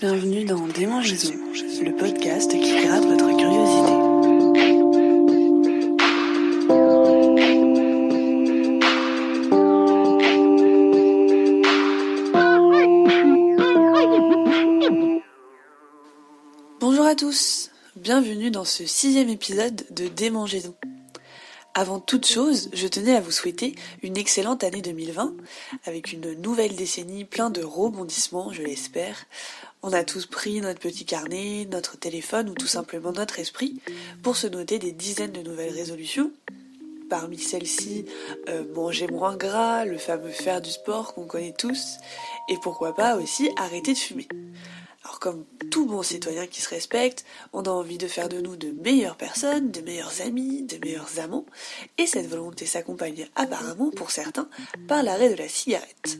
Bienvenue dans Démangeaison, le podcast qui gratte votre curiosité. Bonjour à tous, bienvenue dans ce 6e épisode de Démangeaison. Avant toute chose, je tenais à vous souhaiter une excellente année 2020, avec une nouvelle décennie plein de rebondissements, je l'espère. On a tous pris notre petit carnet, notre téléphone ou tout simplement notre esprit pour se noter des dizaines de nouvelles résolutions. Parmi celles-ci, manger moins gras, le fameux faire du sport qu'on connaît tous, et pourquoi pas aussi arrêter de fumer. Alors comme tout bon citoyen qui se respecte, on a envie de faire de nous de meilleures personnes, de meilleurs amis, de meilleurs amants, et cette volonté s'accompagne apparemment pour certains par l'arrêt de la cigarette.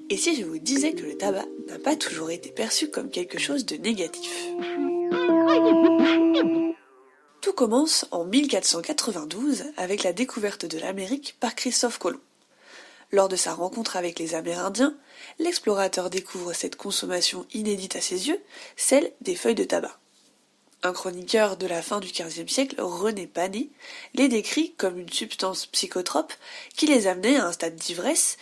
Et si je vous disais que le tabac n'a pas toujours été perçu comme quelque chose de négatif ? Tout commence en 1492 avec la découverte de l'Amérique par Christophe Colomb. Lors de sa rencontre avec les Amérindiens, l'explorateur découvre cette consommation inédite à ses yeux, celle des feuilles de tabac. Un chroniqueur de la fin du XVe siècle, René Panet, les décrit comme une substance psychotrope qui les amenait à un stade d'ivresse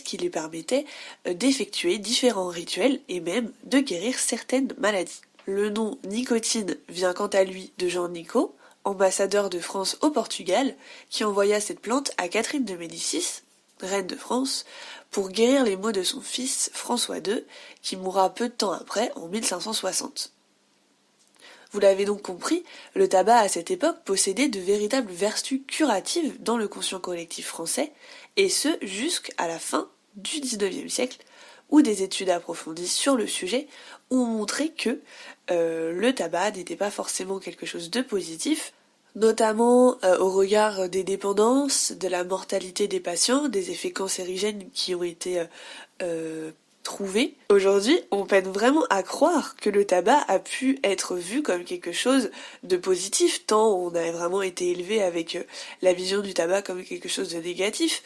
qui les permettait d'effectuer différents rituels et même de guérir certaines maladies. Le nom nicotine vient quant à lui de Jean Nicot, ambassadeur de France au Portugal, qui envoya cette plante à Catherine de Médicis, reine de France, pour guérir les maux de son fils François II, qui mourra peu de temps après, en 1560. Vous l'avez donc compris, le tabac à cette époque possédait de véritables vertus curatives dans le conscient collectif français, et ce jusqu'à la fin du XIXe siècle, où des études approfondies sur le sujet ont montré que le tabac n'était pas forcément quelque chose de positif, notamment au regard des dépendances, de la mortalité des patients, des effets cancérigènes qui ont été trouvés. Aujourd'hui, on peine vraiment à croire que le tabac a pu être vu comme quelque chose de positif, tant on a vraiment été élevé avec la vision du tabac comme quelque chose de négatif,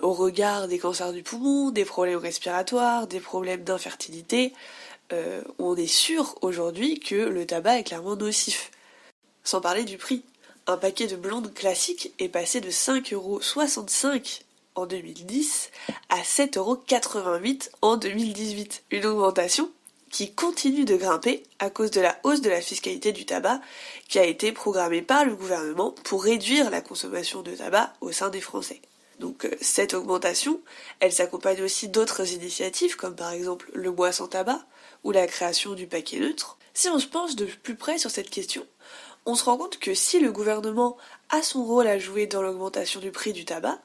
au regard des cancers du poumon, des problèmes respiratoires, des problèmes d'infertilité. On est sûr aujourd'hui que le tabac est clairement nocif. Sans parler du prix. Un paquet de blondes classique est passé de 5,65€ en 2010 à 7,88€ en 2018. Une augmentation qui continue de grimper à cause de la hausse de la fiscalité du tabac qui a été programmée par le gouvernement pour réduire la consommation de tabac au sein des Français. Donc cette augmentation, elle s'accompagne aussi d'autres initiatives comme par exemple le mois sans tabac ou la création du paquet neutre. Si on se penche de plus près sur cette question, on se rend compte que si le gouvernement a son rôle à jouer dans l'augmentation du prix du tabac,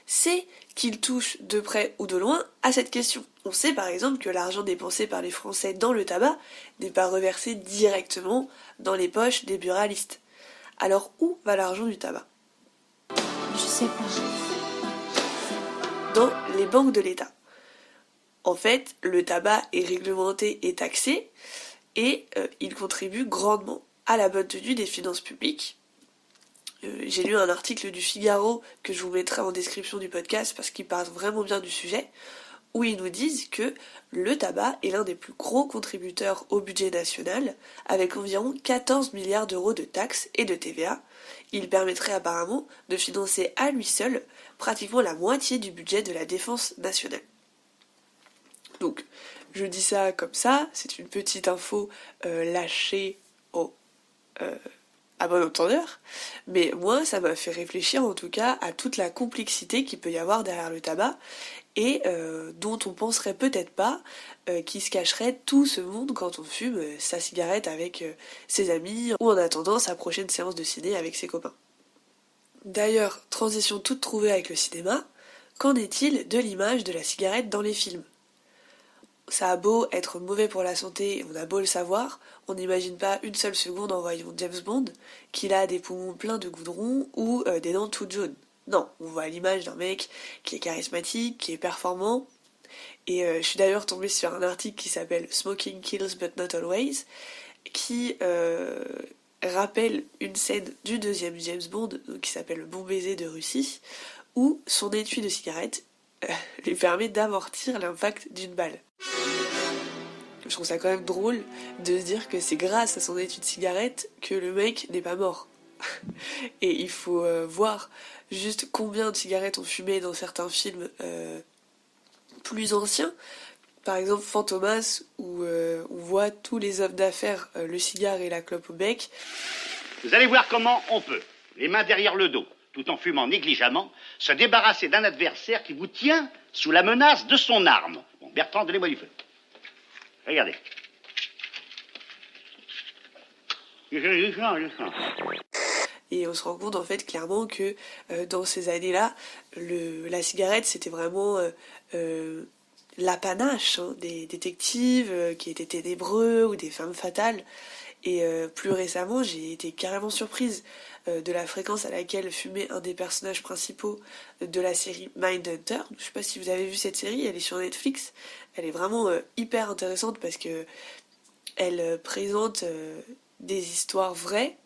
c'est qu'il touche de près ou de loin à cette question. On sait par exemple que l'argent dépensé par les Français dans le tabac n'est pas reversé directement dans les poches des buralistes. Alors où va l'argent du tabac ? Je sais pas. Dans les banques de l'État. En fait, le tabac est réglementé et taxé et il contribue grandement à la bonne tenue des finances publiques. J'ai lu un article du Figaro que je vous mettrai en description du podcast parce qu'il parle vraiment bien du sujet, où ils nous disent que le tabac est l'un des plus gros contributeurs au budget national, avec environ 14 milliards d'euros de taxes et de TVA. Il permettrait apparemment de financer à lui seul pratiquement la moitié du budget de la défense nationale. Donc, je dis ça comme ça, c'est une petite info lâchée à bon entendeur, mais moi ça m'a fait réfléchir en tout cas à toute la complexité qu'il peut y avoir derrière le tabac et dont on penserait peut-être pas qui se cacherait tout ce monde quand on fume sa cigarette avec ses amis ou en attendant sa prochaine séance de ciné avec ses copains. D'ailleurs, transition toute trouvée avec le cinéma, qu'en est-il de l'image de la cigarette dans les films ? Ça a beau être mauvais pour la santé, on a beau le savoir, on n'imagine pas une seule seconde en voyant James Bond qu'il a des poumons pleins de goudron ou des dents toutes jaunes. Non, on voit l'image d'un mec qui est charismatique, qui est performant. Et je suis d'ailleurs tombée sur un article qui s'appelle Smoking Kills But Not Always, qui rappelle une scène du deuxième James Bond, qui s'appelle Le Bon Baiser de Russie, où son étui de cigarette lui permet d'amortir l'impact d'une balle. Je trouve ça quand même drôle de se dire que c'est grâce à son étui de cigarette que le mec n'est pas mort. Et il faut voir juste combien de cigarettes ont fumé dans certains films plus anciens. Par exemple Fantomas, où on voit tous les hommes d'affaires, le cigare et la clope au bec. Vous allez voir comment on peut, les mains derrière le dos, tout en fumant négligemment, se débarrasser d'un adversaire qui vous tient sous la menace de son arme. Bon, Bertrand, donnez-moi du feu. Regardez. Et on se rend compte en fait clairement que dans ces années-là, la cigarette c'était vraiment l'apanage des détectives qui étaient ténébreux ou des femmes fatales. Et plus récemment, j'ai été carrément surprise de la fréquence à laquelle fumait un des personnages principaux de la série Mindhunter. Je sais pas si vous avez vu cette série, elle est sur Netflix. Elle est vraiment hyper intéressante parce que elle présente des histoires vraies,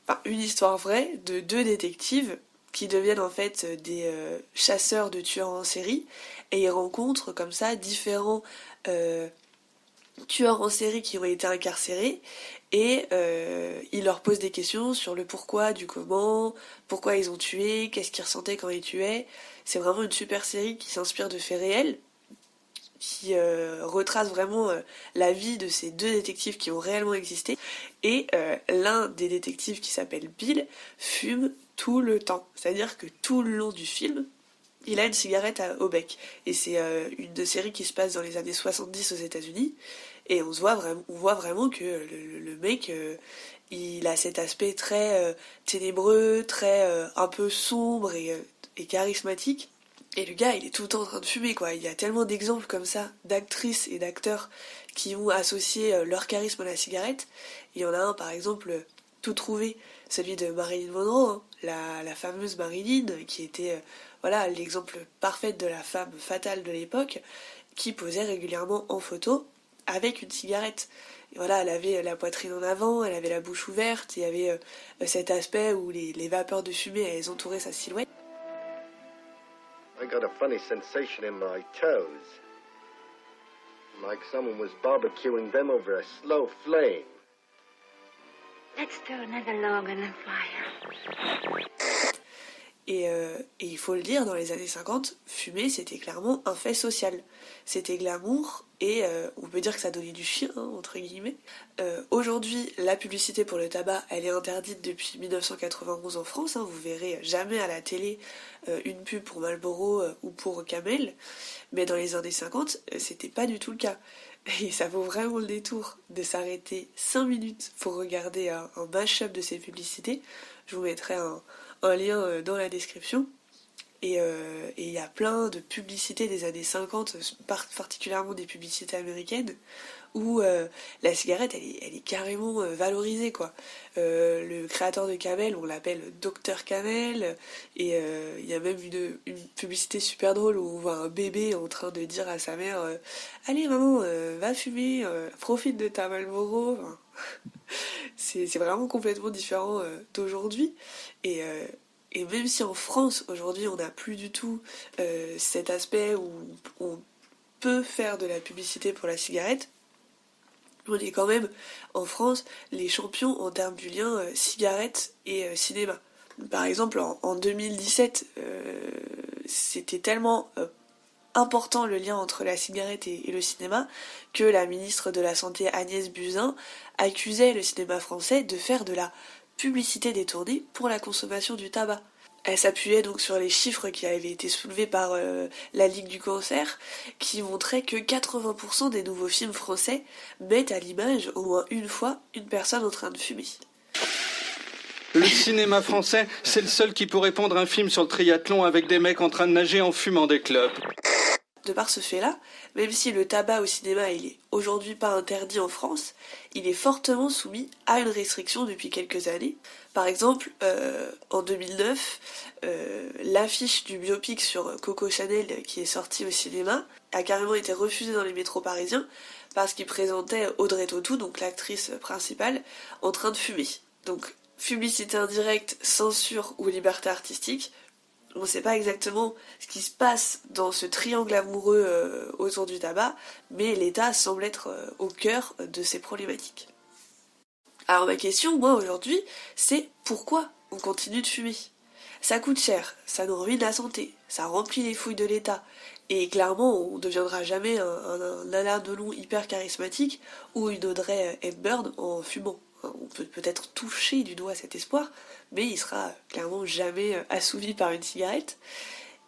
enfin une histoire vraie de deux détectives qui deviennent en fait des chasseurs de tueurs en série et ils rencontrent comme ça différents tueurs en série qui ont été incarcérés et ils leur posent des questions sur le pourquoi, du comment, pourquoi ils ont tué, qu'est-ce qu'ils ressentaient quand ils tuaient. C'est vraiment une super série qui s'inspire de faits réels, qui retrace vraiment la vie de ces deux détectives qui ont réellement existé. Et l'un des détectives qui s'appelle Bill fume tout le temps. C'est-à-dire que tout le long du film, il a une cigarette au bec. Et c'est une série qui se passe dans les années 70 aux États-Unis. Et on voit vraiment que le mec, il a cet aspect très ténébreux, très un peu sombre et charismatique. Et le gars, il est tout le temps en train de fumer, quoi. Il y a tellement d'exemples comme ça, d'actrices et d'acteurs qui ont associé leur charisme à la cigarette. Il y en a un, par exemple, tout trouvé, celui de Marilyn Monroe, hein, la fameuse Marilyn, qui était voilà l'exemple parfait de la femme fatale de l'époque, qui posait régulièrement en photo avec une cigarette. Et voilà, elle avait la poitrine en avant, elle avait la bouche ouverte, il y avait cet aspect où les vapeurs de fumée, elles entouraient sa silhouette. I got a funny sensation in my toes. Like someone was barbecuing them over a slow flame. Let's throw another log on the fire. Et il faut le dire, dans les années 50, fumer, c'était clairement un fait social. C'était glamour, et on peut dire que ça donnait du chien, hein, entre guillemets. Aujourd'hui, la publicité pour le tabac, elle est interdite depuis 1991 en France. Hein, vous verrez jamais à la télé une pub pour Marlboro ou pour Camel. Mais dans les années 50, c'était pas du tout le cas. Et ça vaut vraiment le détour de s'arrêter 5 minutes pour regarder un mash-up de ces publicités. Je vous mettrai un lien dans la description. Et il y a plein de publicités des années 50, particulièrement des publicités américaines, où la cigarette, elle est carrément valorisée, quoi. Le créateur de Camel, on l'appelle Dr Camel, et il y a même une publicité super drôle où on voit un bébé en train de dire à sa mère allez maman, va fumer, profite de ta Marlboro. Enfin, c'est vraiment complètement différent d'aujourd'hui, et même si en France, aujourd'hui, on n'a plus du tout cet aspect où on peut faire de la publicité pour la cigarette, on est quand même, en France, les champions en termes du lien cigarette et cinéma. Par exemple, en 2017, c'était tellement important le lien entre la cigarette et le cinéma que la ministre de la Santé Agnès Buzyn accusait le cinéma français de faire de la publicité détournée pour la consommation du tabac. Elle s'appuyait donc sur les chiffres qui avaient été soulevés par la Ligue du Cancer, qui montraient que 80% des nouveaux films français mettent à l'image au moins une fois une personne en train de fumer. Le cinéma français, c'est le seul qui pourrait pondre un film sur le triathlon avec des mecs en train de nager en fumant des clopes. De par ce fait-là, même si le tabac au cinéma il est aujourd'hui pas interdit en France, il est fortement soumis à une restriction depuis quelques années. Par exemple, en 2009, l'affiche du biopic sur Coco Chanel qui est sortie au cinéma a carrément été refusée dans les métros parisiens parce qu'il présentait Audrey Tautou, donc l'actrice principale, en train de fumer. Donc, publicité indirecte, censure ou liberté artistique, On ne sait pas exactement ce qui se passe dans ce triangle amoureux autour du tabac, mais l'État semble être au cœur de ces problématiques. Alors ma question, moi aujourd'hui, c'est pourquoi on continue de fumer ? Ça coûte cher, ça nous ruine la santé, ça remplit les fouilles de l'État, et clairement on ne deviendra jamais un Alain Delon hyper charismatique ou une Audrey Hepburn en fumant. On peut peut-être toucher du doigt cet espoir, mais il sera clairement jamais assouvi par une cigarette.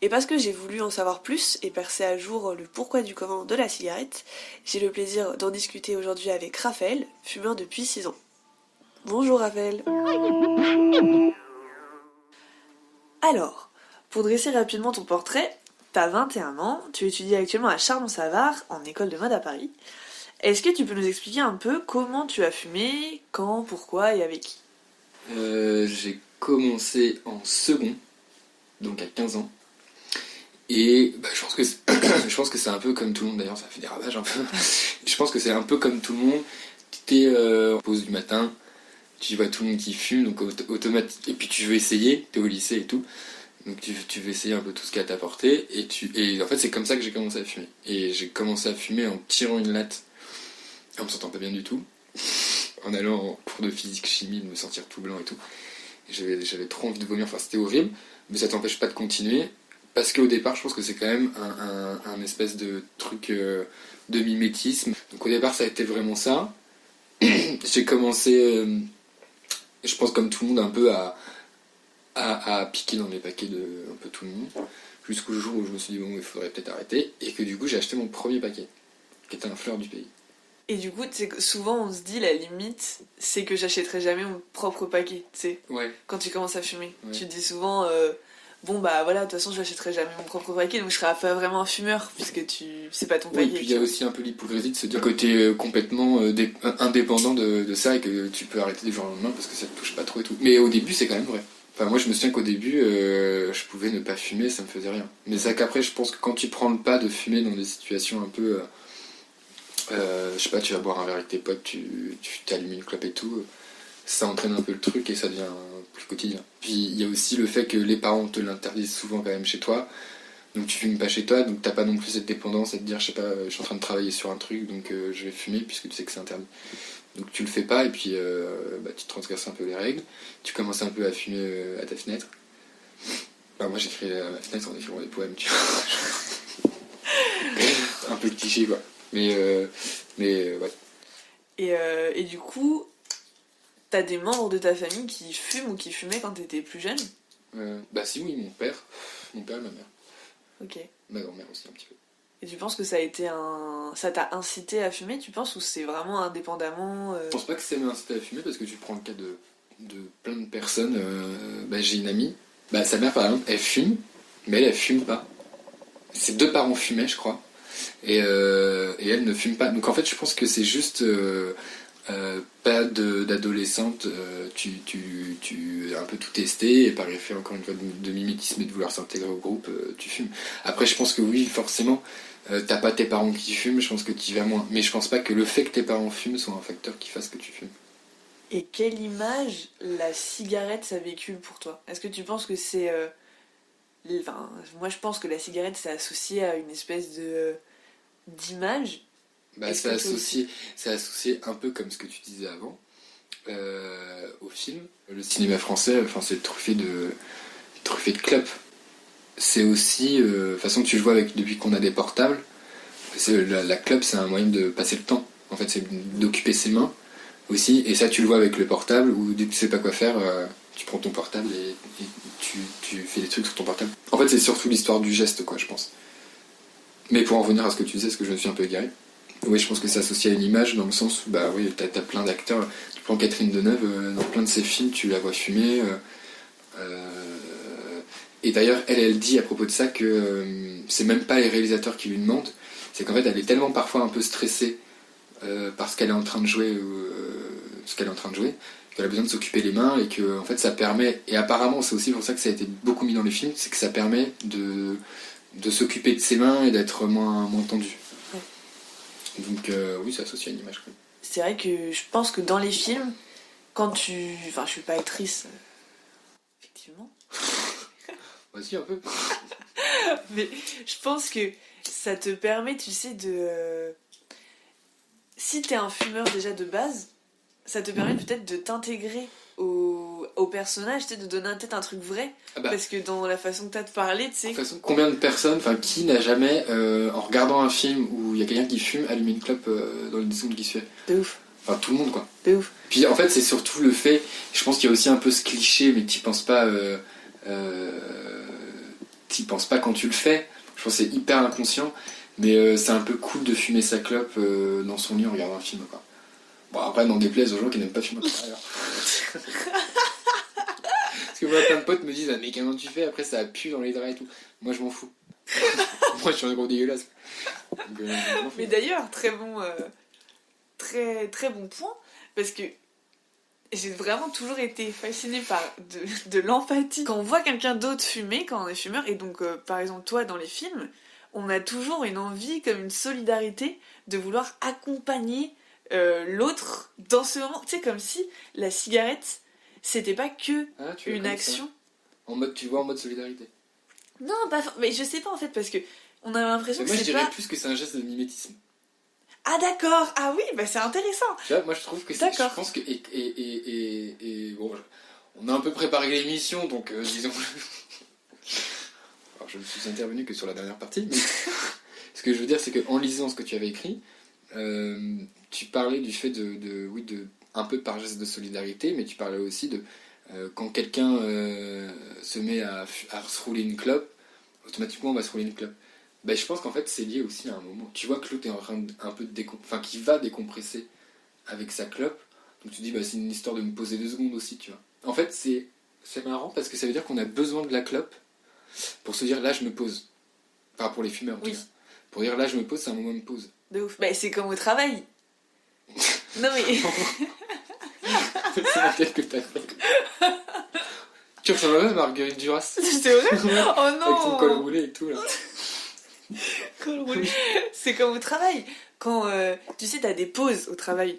Et parce que j'ai voulu en savoir plus et percer à jour le pourquoi du comment de la cigarette, j'ai le plaisir d'en discuter aujourd'hui avec Raphaël, fumeur depuis 6 ans. Bonjour Raphaël. Alors, pour dresser rapidement ton portrait, t'as 21 ans, tu étudies actuellement à Chardon-Savart, en école de mode à Paris. Est-ce que tu peux nous expliquer un peu comment tu as fumé, quand, pourquoi et avec qui ? J'ai commencé en second, donc à 15 ans. Et je pense que c'est un peu comme tout le monde, d'ailleurs ça fait des ravages un peu. Je pense que c'est un peu comme tout le monde. T'es en pause du matin, tu vois tout le monde qui fume, donc automatique. Et puis tu veux essayer, t'es au lycée et tout. Donc tu veux essayer un peu tout ce qu'il y a à ta portée. Et en fait c'est comme ça que j'ai commencé à fumer. Et j'ai commencé à fumer en tirant une latte. En me sentant pas bien du tout, en allant en cours de physique-chimie, de me sentir tout blanc et tout. J'avais trop envie de vomir, enfin c'était horrible, mais ça t'empêche pas de continuer, parce qu'au départ je pense que c'est quand même un espèce de truc de mimétisme. Donc au départ ça a été vraiment ça. J'ai commencé, je pense comme tout le monde, un peu à piquer dans les paquets de un peu tout le monde, jusqu'au jour où je me suis dit bon il faudrait peut-être arrêter, et que du coup j'ai acheté mon premier paquet, qui était un fleur du pays. Et du coup, souvent on se dit la limite, c'est que j'achèterai jamais mon propre paquet, tu sais. Ouais. Quand tu commences à fumer. Ouais. Tu te dis souvent, bon bah voilà, de toute façon je n'achèterai jamais mon propre paquet, donc je serai pas vraiment un fumeur, puisque c'est pas ton Oui, paquet. et puis il y a aussi un peu l'hypocrisie de se dire que t'es complètement indépendant de ça et que tu peux arrêter du jour au lendemain parce que ça te touche pas trop et tout. Mais au début, c'est quand même vrai. Enfin, moi je me souviens qu'au début, je pouvais ne pas fumer, ça me faisait rien. Mais c'est qu'après, je pense que quand tu prends le pas de fumer dans des situations un peu... je sais pas, tu vas boire un verre avec tes potes, tu t'allumes une clope et tout, ça entraîne un peu le truc et ça devient plus quotidien. Puis il y a aussi le fait que les parents te l'interdisent souvent quand même chez toi, donc tu fumes pas chez toi, donc t'as pas non plus cette dépendance à te dire, je sais pas, je suis en train de travailler sur un truc, donc je vais fumer puisque tu sais que c'est interdit. Donc tu le fais pas et puis tu transgresses un peu les règles, tu commences un peu à fumer à ta fenêtre. Moi j'écris à ma fenêtre en écrivant des poèmes, tu vois. Un peu cliché quoi. Mais ouais. Et du coup, t'as des membres de ta famille qui fument ou qui fumaient quand t'étais plus jeune ? Si oui, mon père et ma mère. Ok. Ma grand-mère aussi un petit peu. Et tu penses que ça t'a incité à fumer, tu penses, ou c'est vraiment indépendamment Je pense pas que ça m'a incité à fumer parce que tu prends le cas de plein de personnes. J'ai une amie, sa mère par exemple, elle fume, mais elle fume pas. Ses deux parents fumaient, je crois. Et elle ne fume pas. Donc en fait, je pense que c'est juste pas d'adolescente. Tu as un peu tout testé et par effet, encore une fois, de mimétisme et de vouloir s'intégrer au groupe, tu fumes. Après, je pense que oui, forcément, t'as pas tes parents qui fument, je pense que tu y vas moins. Mais je pense pas que le fait que tes parents fument soit un facteur qui fasse que tu fumes. Et quelle image la cigarette ça véhicule pour toi ? Est-ce que tu penses que c'est... moi je pense que la cigarette c'est associé à une espèce d'image. C'est associé un peu comme ce que tu disais avant au film. Le cinéma français, c'est truffé de clopes. C'est aussi, de toute façon tu le vois depuis qu'on a des portables, la clope c'est un moyen de passer le temps. En fait c'est d'occuper ses mains aussi, et ça tu le vois avec le portable où dès que tu sais pas quoi faire, tu prends ton portable et tu fais des trucs sur ton portable. En fait c'est surtout l'histoire du geste quoi je pense. Mais pour en revenir à ce que tu disais, parce que je me suis un peu égaré, oui, je pense que c'est associé à une image dans le sens où t'as plein d'acteurs. Tu prends Catherine Deneuve, dans plein de ses films, tu la vois fumer. Et d'ailleurs, elle dit à propos de ça que c'est même pas les réalisateurs qui lui demandent, c'est qu'en fait, elle est tellement parfois un peu stressée parce qu'elle est en train de jouer, qu'elle a besoin de s'occuper les mains et que en fait, ça permet. Et apparemment, c'est aussi pour ça que ça a été beaucoup mis dans les films, c'est que ça permet de s'occuper de ses mains et d'être moins tendu. Donc oui, c'est associé à une image. Quoi. C'est vrai que je pense que dans les films, quand tu... Enfin, je suis pas actrice, effectivement. Vas-y, un peu. Mais je pense que ça te permet, tu sais, de... Si t'es un fumeur déjà de base, ça te permet peut-être de t'intégrer au personnage, tu sais, de donner peut-être un truc vrai. Ah bah. Parce que dans la façon que t'as de parler, tu De sais... toute façon, combien de personnes, enfin, qui n'a jamais, en regardant un film où il y a quelqu'un qui fume, allumé une clope dans les secondes qui suivent? De ouf, Enfin, tout le monde, quoi. de ouf. Puis en fait, c'est surtout le fait, je pense qu'il y a aussi un peu ce cliché, mais t'y penses pas quand tu le fais. Je pense que c'est hyper inconscient, mais c'est un peu cool de fumer sa clope dans son lit en regardant un film, quoi. Bon, après, n'en déplaise aux gens qui n'aiment pas fumer à l'intérieur. Parce que moi, plein de potes me disent, ah, mais comment tu fais? Après, ça pue dans les draps et tout. Moi, je m'en fous. Moi, je suis un gros dégueulasse. Donc, je m'en fous. Mais d'ailleurs, très bon point, parce que j'ai vraiment toujours été fascinée par de l'empathie. Quand on voit quelqu'un d'autre fumer, quand on est fumeur, et donc par exemple toi dans les films, on a toujours une envie, comme une solidarité, de vouloir accompagner l'autre dans ce moment. Tu sais, comme si la cigarette, c'était pas que Ah, tu vois une comme action. ça. En mode, tu le vois en mode solidarité. Non, mais je sais pas en fait, parce que on a l'impression Mais que moi, je c'est dirais pas... plus que c'est un geste de mimétisme. Ah d'accord, ah oui, bah c'est intéressant. Tu vois, moi, je trouve que c'est... D'accord. Je pense que... Et bon, on a un peu préparé l'émission, donc disons... Alors, je ne suis intervenu que sur la dernière partie, mais ce que je veux dire, c'est qu'en lisant ce que tu avais écrit, tu parlais du fait de un peu par geste de solidarité, mais tu parlais aussi de quand quelqu'un se met à se rouler une clope, automatiquement on va se rouler une clope. Ben, je pense qu'en fait c'est lié aussi à un moment. Tu vois que l'autre est en train de, un peu de qui va décompresser avec sa clope, donc tu dis bah, c'est une histoire de me poser 2 secondes aussi, tu vois. En fait c'est marrant parce que ça veut dire qu'on a besoin de la clope pour se dire là je me pose. Enfin pour les fumeurs, Oui. tu vois. Pour dire là je me pose, c'est un moment de pause. De ouf. Bah c'est comme au travail. Non mais... C'est la tête que t'as fait. Tu ressembles même à Marguerite Duras. C'est vrai? Oh non! Avec son col roulé et tout là. Col roulé. C'est comme au travail. Quand tu sais, t'as des pauses au travail.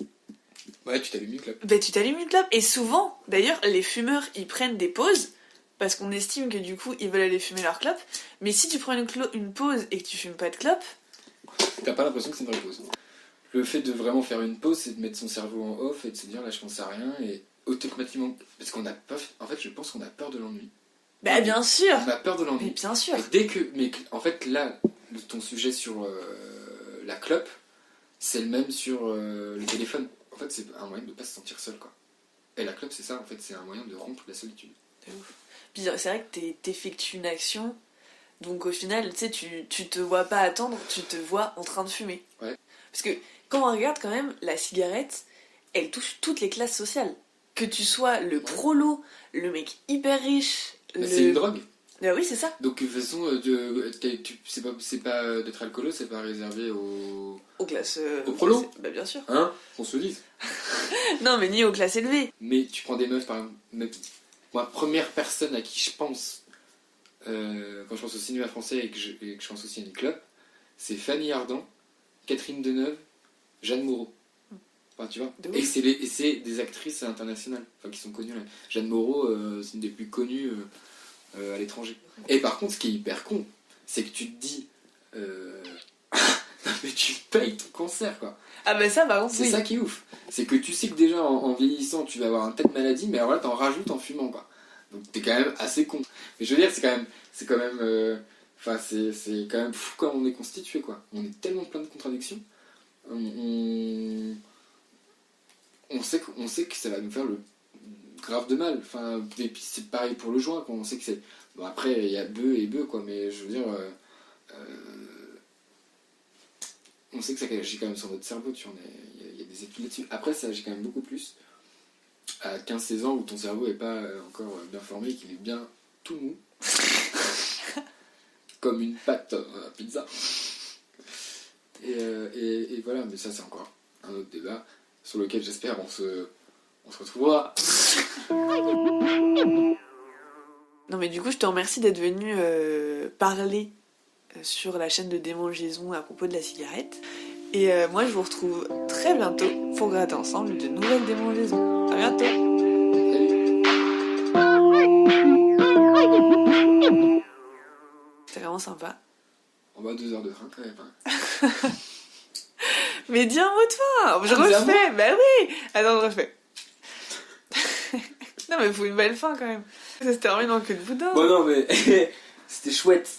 Ouais, tu t'allumes une clope. Bah tu t'allumes une clope. Et souvent, d'ailleurs, les fumeurs, ils prennent des pauses parce qu'on estime que du coup, ils veulent aller fumer leur clope. Mais si tu prends une pause et que tu fumes pas de clope... T'as pas l'impression que c'est une vraie pause. Le fait de vraiment faire une pause, c'est de mettre son cerveau en off et de se dire là je pense à rien et automatiquement... Parce qu'on a peur... En fait, je pense qu'on a peur de l'ennui. Bah bien sûr! On a peur de Mais l'ennui. bien sûr! Mais en fait, là, ton sujet sur la clope, c'est le même sur le téléphone. En fait, c'est un moyen de ne pas se sentir seul, quoi. Et la clope, c'est ça, en fait, c'est un moyen de rompre la solitude. C'est ouf. Puis c'est vrai que t'effectues une action, donc au final, tu sais, tu te vois pas attendre, tu te vois en train de fumer. Ouais. Parce que quand on regarde quand même, la cigarette, elle touche toutes les classes sociales. Que tu sois le prolo, le mec hyper riche... Bah, c'est une drogue. Ah oui, c'est ça. Donc, de toute façon, c'est pas d'être alcoolo, c'est pas réservé aux... Aux classes... Aux prolos. Bah bien sûr. Hein? Qu'on se le dise. Non, mais ni aux classes élevées. Mais tu prends des meufs, par exemple... Moi, première personne à qui je pense, quand je pense au cinéma français et que je pense aussi à une clope, c'est Fanny Ardant, Catherine Deneuve, Jeanne Moreau. Enfin, tu vois. Et c'est des actrices internationales, enfin, qui sont connues. Là. Jeanne Moreau, c'est une des plus connues à l'étranger. Et par contre, ce qui est hyper con, c'est que tu te dis... mais tu payes ton concert, quoi. Ah bah ça, par contre, C'est oui. ça qui est ouf. C'est que tu sais que déjà, en vieillissant, tu vas avoir un tas de maladies, mais alors là, t'en rajoutes en fumant, quoi. Donc t'es quand même assez con. Mais je veux dire, c'est quand même... Enfin, c'est quand même fou comme on est constitué, quoi. On est tellement plein de contradictions. On sait que ça va nous faire le grave de mal. Enfin, et puis c'est pareil pour le joint, quand on sait que c'est... Bon, après, il y a bœuf et bœuf, quoi, mais je veux dire... on sait que ça agit quand même sur notre cerveau, tu vois, il y a des études là-dessus. Après, ça agit quand même beaucoup plus à 15-16 ans où ton cerveau n'est pas encore bien formé et qu'il est bien tout mou. Comme une pâte à pizza. Et voilà, mais ça c'est encore un autre débat sur lequel j'espère on se retrouvera. Non mais du coup, je te remercie d'être venu parler sur la chaîne de Démangeaison à propos de la cigarette. Et moi, je vous retrouve très bientôt pour gratter ensemble de nouvelles démangeaisons. À bientôt! Salut. vraiment sympa. On va 2 heures de train quand même. Hein. Mais dis un mot de fin. Je dis un refais. Bah oui. Attends, je refais. Non mais faut une belle fin quand même. Ça se termine en queue de boudin. Bon non mais c'était chouette.